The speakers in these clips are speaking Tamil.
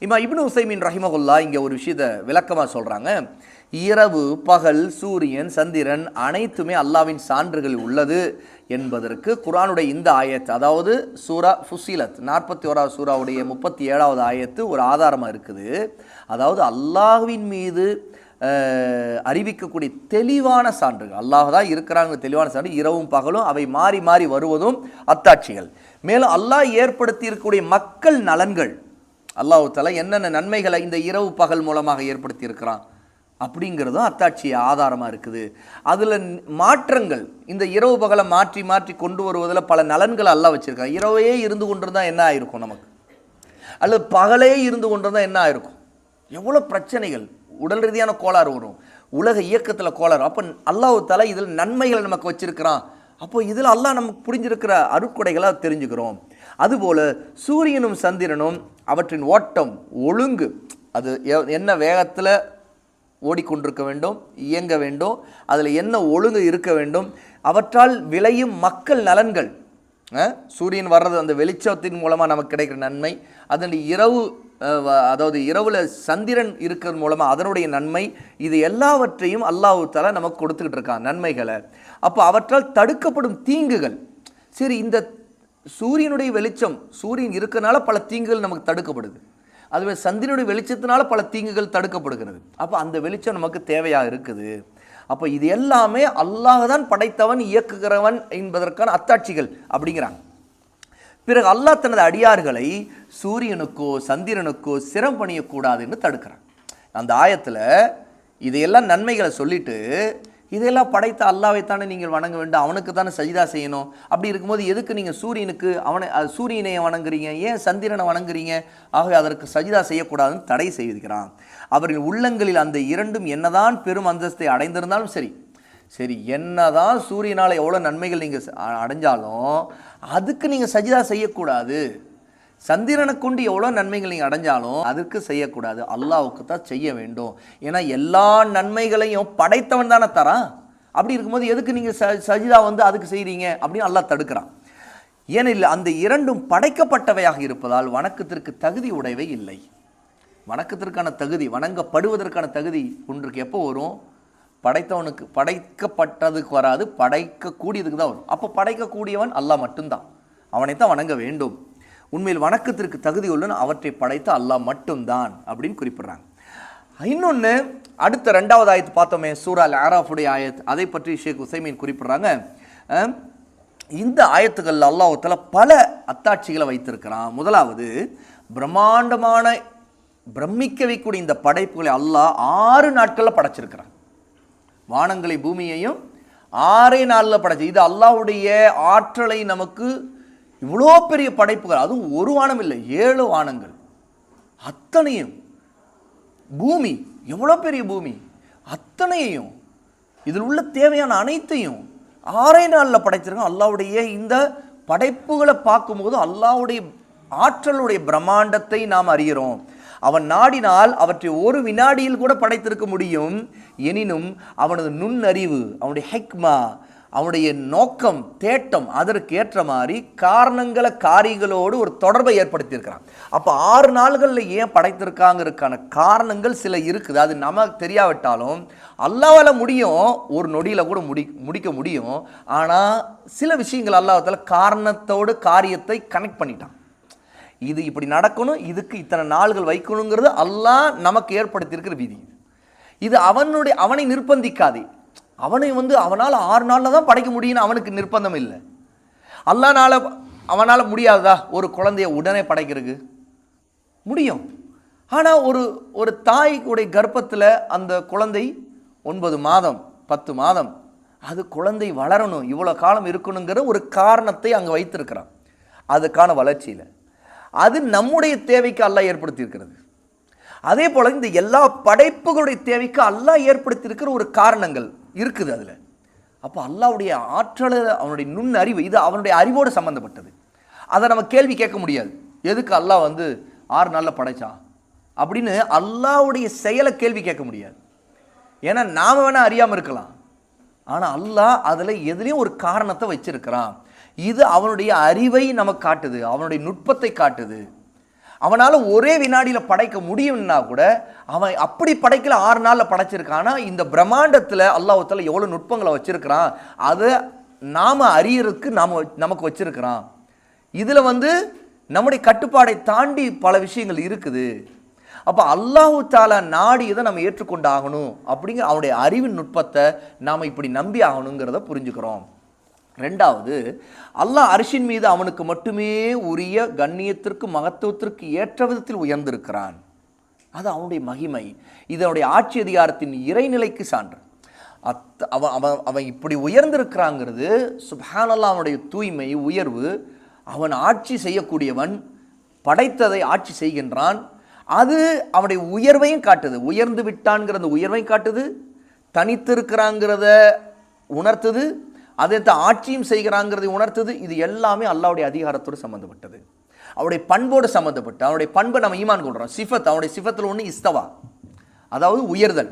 இப்னு உஸைமீன் ரஹிமஹுல்லா இங்கே ஒரு விஷயத்தை விளக்கமாக சொல்கிறாங்க. இரவு பகல் சூரியன் சந்திரன் அனைத்துமே அல்லாவின் சான்றுகள் உள்ளது என்பதற்கு குர்ஆனுடைய இந்த ஆயத், அதாவது சூரா ஃபுஸ்ஸிலத் 41வது சூராவுடைய 37வது ஆயத்து ஒரு ஆதாரமாக இருக்குது. அதாவது அல்லாஹ்வின் மீது அறிவிக்கக்கூடிய தெளிவான சான்றுகள், அல்லாஹ் தான் இருக்கிறாங்க தெளிவான சான்று, இரவும் பகலும் அவை மாறி மாறி வருவதும் அத்தாட்சிகள். மேலும் அல்லாஹ் ஏற்படுத்தி இருக்கக்கூடிய மக்கள் நலன்கள், அல்லாஹ் தஆலா என்னென்ன நன்மைகளை இந்த இரவு பகல் மூலமாக ஏற்படுத்தி இருக்கிறான் அப்படிங்கிறதும் அத்தாட்சி ஆதாரமாக இருக்குது. அதில் மாற்றங்கள், இந்த இரவு பகலை மாற்றி மாற்றி கொண்டு வருவதில் பல நலன்கள் அல்லாஹ் வச்சுருக்கான். இரவே இருந்து கொண்டிருந்தால் என்ன ஆயிருக்கும் நமக்கு, அல்லது பகலே இருந்து கொண்டிருந்தால் என்ன ஆயிருக்கும், எவ்வளோ பிரச்சனைகள், உடல் ரீதியான கோளாறு வரும், உலக இயக்கத்தில் கோளாறு. அப்போ அல்லாஹ் தஆலா இதில் நன்மைகளை நமக்கு வச்சிருக்கிறான். அப்போ இதில் அல்லாஹ் நமக்கு புரிஞ்சிருக்கிற அருட்கொடைகளை தெரிஞ்சுக்கிறோம். அதுபோல் சூரியனும் சந்திரனும் அவற்றின் ஓட்டம் ஒழுங்கு, அது என்ன வேகத்தில் ஓடிக்கொண்டிருக்க வேண்டும், இயங்க வேண்டும், அதில் என்ன ஒழுங்கு இருக்க வேண்டும், அவற்றால் விளையும் மக்கள் நலன்கள், சூரியன் வர்றது அந்த வெளிச்சத்தின் மூலமாக நமக்கு கிடைக்கிற நன்மை, அதில் இரவு அதாவது இரவில் சந்திரன் இருக்கிறது மூலமாக அதனுடைய நன்மை, இது எல்லாவற்றையும் அல்லாஹ் தஆலா நமக்கு கொடுத்துக்கிட்டு இருக்கான் நன்மைகளை. அப்போ அவற்றால் தடுக்கப்படும் தீங்குகள், சரி இந்த சூரியனுடைய வெளிச்சம், சூரியன் இருக்கிறனால பல தீங்குகள் நமக்கு தடுக்கப்படுது, அதுவே சந்திரனுடைய வெளிச்சத்தினால பல தீங்குகள் தடுக்கப்படுகிறது. அப்போ அந்த வெளிச்சம் நமக்கு தேவையாக இருக்குது. அப்போ இது எல்லாமே அல்லாஹ் தான் படைத்தவன் இயக்குகிறவன் என்பதற்கான அத்தாட்சிகள் அப்படிங்கிறாங்க. பிறகு அல்லாஹ் தனது அடியார்களை சூரியனுக்கோ சந்திரனுக்கோ சிரம் பணியக்கூடாதுன்னு தடுக்கிறான். அந்த ஆயத்தில் இதையெல்லாம் நன்மைகளை சொல்லிட்டு, இதையெல்லாம் படைத்த அல்லாஹ்வை தானே நீங்கள் வணங்க வேண்டும், அவனுக்கு தானே சஜிதா செய்யணும், அப்படி இருக்கும்போது எதுக்கு நீங்கள் சூரியனை வணங்குறீங்க, ஏன் சந்திரனை வணங்குறீங்க, ஆகவே அதற்கு சஜிதா செய்யக்கூடாதுன்னு தடை செய்திருக்கிறான். அவரின் உள்ளங்களில் அந்த இரண்டும் என்னதான் பெரும் அந்தஸ்தை அடைந்திருந்தாலும் சரி என்னதான் சூரியனால் எவ்வளோ நன்மைகள் நீங்கள் அடைஞ்சாலும் அதுக்கு நீங்கள் சஜிதா செய்யக்கூடாது, சந்திரனை கொண்டு எவ்வளோ நன்மைகள் நீங்கள் அடைஞ்சாலும் அதற்கு செய்யக்கூடாது, அல்லாஹ்வுக்கு தான் செய்ய வேண்டும். ஏன்னா எல்லா நன்மைகளையும் படைத்தவன் தானே தரான். அப்படி இருக்கும்போது எதுக்கு நீங்கள் சஜிதா அதுக்கு செய்கிறீங்க அப்படின்னு அல்லாஹ் தடுக்கிறான். ஏனெனில் அந்த இரண்டும் படைக்கப்பட்டவையாக இருப்பதால் வணக்கத்திற்கு தகுதி உடையவை இல்லை. வணக்கத்திற்கான தகுதி, வணங்கப்படுவதற்கான தகுதி ஒன்றுக்கு எப்போ வரும், படைத்தவனுக்கு, படைக்கப்பட்டதுக்கு வராது, படைக்கக்கூடியதுக்கு தான் வரும். அப்போ படைக்கக்கூடியவன் அல்லாஹ் மட்டும்தான், அவனைத்தான் வணங்க வேண்டும். உண்மையில் வணக்கத்திற்கு தகுதி உள்ளன அவற்றை படைத்த அல்லாஹ் மட்டும்தான் அப்படின்னு குறிப்பிடுறாங்க. இன்னொன்று, அடுத்த 2வது ஆயத்து பார்த்தோமே, சூரா அல் ஆராஃபுடைய ஆயத், அதை பற்றி ஷேக் உஸைமீன் குறிப்பிடுறாங்க. இந்த ஆயத்துக்கள் அல்லாஹ் தஆலா பல அத்தாட்சிகளை வைத்திருக்கிறான். முதலாவது, பிரம்மாண்டமான பிரமிக்க வைக்கக்கூடிய இந்த படைப்புகளை அல்லாஹ் 6 நாட்களில் படைச்சிருக்கிறான். வானங்களை பூமியையும் 6 நாளில் படைச்சு, இது அல்லாஹ்வுடைய ஆற்றலை நமக்கு, இவ்வளோ பெரிய படைப்புகள், அதுவும் ஒரு வானம் இல்லை 7 வானங்கள், அத்தனையும் பூமி, எவ்வளோ பெரிய பூமி, அத்தனையையும் இதில் உள்ள தேவையான அனைத்தையும் 6 நாளில் படைச்சிருக்கோம். அல்லாஹ்வுடைய இந்த படைப்புகளை பார்க்கும்போது அல்லாஹ்வுடைய ஆற்றலுடைய பிரம்மாண்டத்தை நாம் அறிகிறோம். அவன் நாடினால் அவற்றை ஒரு வினாடியில் கூட படைத்திருக்க முடியும். எனினும் அவனது நுண்ணறிவு, அவனுடைய ஹிக்மா, அவனுடைய நோக்கம், தேட்டம், அதற்கு ஏற்ற மாதிரி காரணங்களை காரியங்களோடு ஒரு தொடர்பை ஏற்படுத்தியிருக்கிறான். அப்போ 6 நாள்களில் ஏன் படைத்திருக்காங்கிறதுக்கான காரணங்கள் சில இருக்குது. அது நமக்கு தெரியாவிட்டாலும் அல்லாஹ்வால முடியும், ஒரு நொடியில் கூட முடிக்க முடியும். ஆனால் சில விஷயங்கள் அல்லாஹ் தஆலா காரணத்தோடு காரியத்தை கனெக்ட் பண்ணிட்டான். இது இப்படி நடக்கணும், இதுக்கு இத்தனை நாள்கள் வைக்கணுங்கிறது அல்லாஹ் நமக்கு ஏற்படுத்தியிருக்கிற விதி. இது அவனை நிர்பந்திக்காது. அவனால் 6 நாளில் தான் படைக்க முடியும்னு அவனுக்கு நிர்பந்தம் இல்லை. அவனால் முடியாததா ஒரு குழந்தைய உடனே படைக்கிறதுக்கு முடியும். ஆனால் ஒரு தாய்க்குடைய கர்ப்பத்தில் அந்த குழந்தை 9 மாதம் 10 மாதம் அது குழந்தை வளரணும், இவ்வளோ காலம் இருக்கணுங்கிற ஒரு காரணத்தை அங்கே வைத்திருக்கிறான். அதுக்கான வளர்ச்சியில் அது நம்முடைய தேவைக்கு அல்லாஹ் ஏற்படுத்தியிருக்கிறது. அதே போல் இந்த எல்லா படைப்புகளுடைய தேவைக்கு அல்லாஹ் ஏற்படுத்தியிருக்கிற ஒரு காரணங்கள் இருக்குது அதில். அப்போ அல்லாஹ்வுடைய ஆற்றலை, அவனுடைய நுண்ணறிவு, இது அவனுடைய அறிவோடு சம்மந்தப்பட்டது. அதை நம்ம கேள்வி கேட்க முடியாது, எதுக்கு அல்லாஹ் 6 நாளில் படைச்சான் அப்படின்னு அல்லாஹ்வுடைய செயலை கேள்வி கேட்க முடியாது. ஏன்னா நாம் வேணால் அறியாமல் இருக்கலாம், ஆனால் அல்லாஹ் அதில் எதுலேயும் ஒரு காரணத்தை வச்சிருக்கிறான். இது அவனுடைய அறிவை நமக்கு காட்டுது, அவனுடைய நுட்பத்தை காட்டுது. அவனால் ஒரே வினாடியில் படைக்க முடியும்னா கூட அவன் அப்படி படைக்கல, 6 நாளில் படைச்சிருக்கான். ஆனால் இந்த பிரம்மாண்டத்தில் அல்லாஹ் தஆலா எவ்வளோ நுட்பங்களை வச்சிருக்கிறான், அதை நாம் அறியறதுக்கு நமக்கு வச்சிருக்கிறான். இதில் நம்முடைய கட்டுப்பாடை தாண்டி பல விஷயங்கள் இருக்குது. அப்போ அல்லாஹ் தஆலா நாடியதை நம்ம ஏற்றுக்கொண்டு ஆகணும் அப்படிங்கிற அவனுடைய அறிவின் நுட்பத்தை நாம் இப்படி நம்பி ஆகணுங்கிறத புரிஞ்சுக்கிறோம். ரெண்டாவது, அல்லாஹ் அர்ஷின் மீது அவனுக்கு மட்டுமே உரிய கண்ணியத்திற்கு மகத்துவத்திற்கு ஏற்ற விதத்தில் உயர்ந்திருக்கிறான். அது அவனுடைய மகிமை, இது அவனுடைய ஆட்சி அதிகாரத்தின் இறைநிலைக்கு சான்று. அவன் இப்படி உயர்ந்திருக்கிறாங்கிறது சுப்ஹானல்லாஹ், அவனுடைய தூய்மை, உயர்வு. அவன் ஆட்சி செய்யக்கூடியவன், படைத்ததை ஆட்சி செய்கின்றான். அது அவனுடைய உயர்வையும் காட்டுது, உயர்ந்து விட்டான்ங்கிறத உயர்வையும் காட்டுது, தனித்திருக்கிறாங்கிறத உணர்த்துது, அதை ஆட்சியும் செய்கிறாங்கிறதை உணர்த்துது. இது எல்லாமே அல்லாஹ்வுடைய அதிகாரத்தோடு சம்மந்தப்பட்டது, அவருடைய பண்போடு சம்மந்தப்பட்டு. அவனுடைய பண்பை நம்ம ஈமான் கொள்கிறோம். சிஃபத், அவனுடைய சிஃபத்தில் ஒன்று இஸ்தவா, அதாவது உயர்தல்.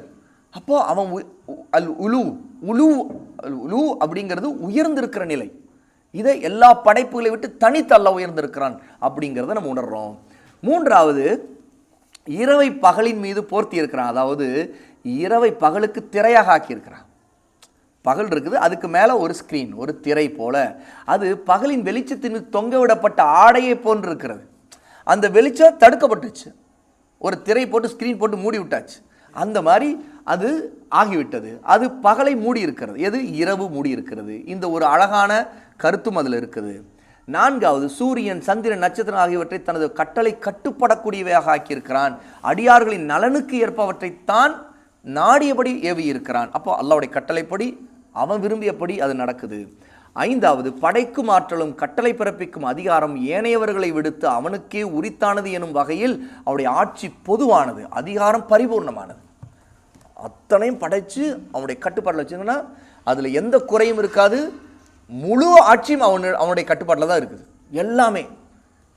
அப்போது அவன் அல் உலு உலு உலு அப்படிங்கிறது உயர்ந்திருக்கிற நிலை. இதை எல்லா படைப்புகளை விட்டு தனித்து அல்லாஹ் உயர்ந்திருக்கிறான் அப்படிங்கிறத நம்ம உணர்கிறோம். மூன்றாவது, இரவை பகலின் மீது போர்த்தி இருக்கிறான். அதாவது இரவை பகலுக்கு திரையாக ஆக்கியிருக்கிறான். பகல் இருக்குது, அதுக்கு மேலே ஒரு ஸ்க்ரீன், ஒரு திரை போல. அது பகலின் வெளிச்சத்தின் தொங்க விடப்பட்ட ஆடையை போன்று இருக்கிறது. அந்த வெளிச்சம் தடுக்கப்பட்டுச்சு, ஒரு திரை போட்டு ஸ்க்ரீன் போட்டு மூடி விட்டாச்சு. அந்த மாதிரி அது ஆகிவிட்டது. அது பகலை மூடி இருக்கிறது, எது இரவு மூடி இருக்கிறது. இந்த ஒரு அழகான கருத்தும் அதில் இருக்குது. நான்காவது, சூரியன், சந்திரன், நட்சத்திரம் ஆகியவற்றை தனது கட்டளை கட்டுப்படக்கூடியவையாக ஆக்கியிருக்கிறான். அடியார்களின் நலனுக்கு ஏற்பவற்றைத்தான் நாடியபடி ஏவி இருக்கிறான். அப்போ அல்லாஹ்வுடைய கட்டளைப்படி, அவன் விரும்பியபடி அது நடக்குது. ஐந்தாவது, படைக்கும் ஆற்றலும் கட்டளை பிறப்பிக்கும் அதிகாரம் ஏனையவர்களை விடுத்து அவனுக்கே உரித்தானது எனும் வகையில் அவருடைய ஆட்சி பொதுவானது, அதிகாரம் பரிபூர்ணமானது. அத்தனையும் படைச்சு அவனுடைய கட்டுப்பாட்டில் வச்சுங்கன்னா அதில் எந்த குறையும் இருக்காது. முழு ஆட்சியும் அவனுடைய கட்டுப்பாட்டில் தான் இருக்குது. எல்லாமே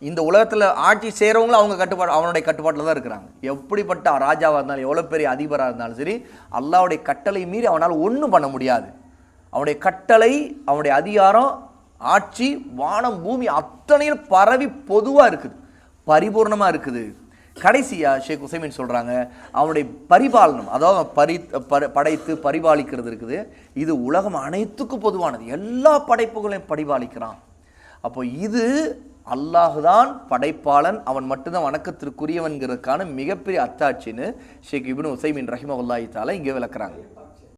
இந்த உலகத்தில் ஆட்சி செய்கிறவங்களும் அவனுடைய கட்டுப்பாட்டில் தான் இருக்கிறாங்க. எப்படிப்பட்ட ராஜாவாக இருந்தாலும், எவ்வளோ பெரிய அதிபராக இருந்தாலும் சரி, அல்லாஹ்வுடைய கட்டளை மீறி அவனால் ஒன்றும் பண்ண முடியாது. அவனுடைய கட்டளை, அவனுடைய அதிகாரம், ஆட்சி வானம் பூமி அத்தனையும் பரவி பொதுவாக இருக்குது, பரிபூர்ணமாக இருக்குது. கடைசியாக ஷேக் உசைமின் சொல்கிறாங்க, அவனுடைய பரிபாலனம், அதாவது படைத்து பரிபாலிக்கிறது இருக்குது, இது உலகம் அனைத்துக்கும் பொதுவானது. எல்லா படைப்புகளையும் பரிபாலிக்கிறான். அப்போ இது அல்லாஹுதான் படைப்பாளன், அவன் மட்டும்தான் வணக்கத்திற்குரியவன்கிறதுக்கான மிகப்பெரிய அத்தாட்சின்னு ஷேக் இப்னு உசைமின் ரஹிமஹுல்லாஹி தஆலா இங்கே விளக்குறாங்க.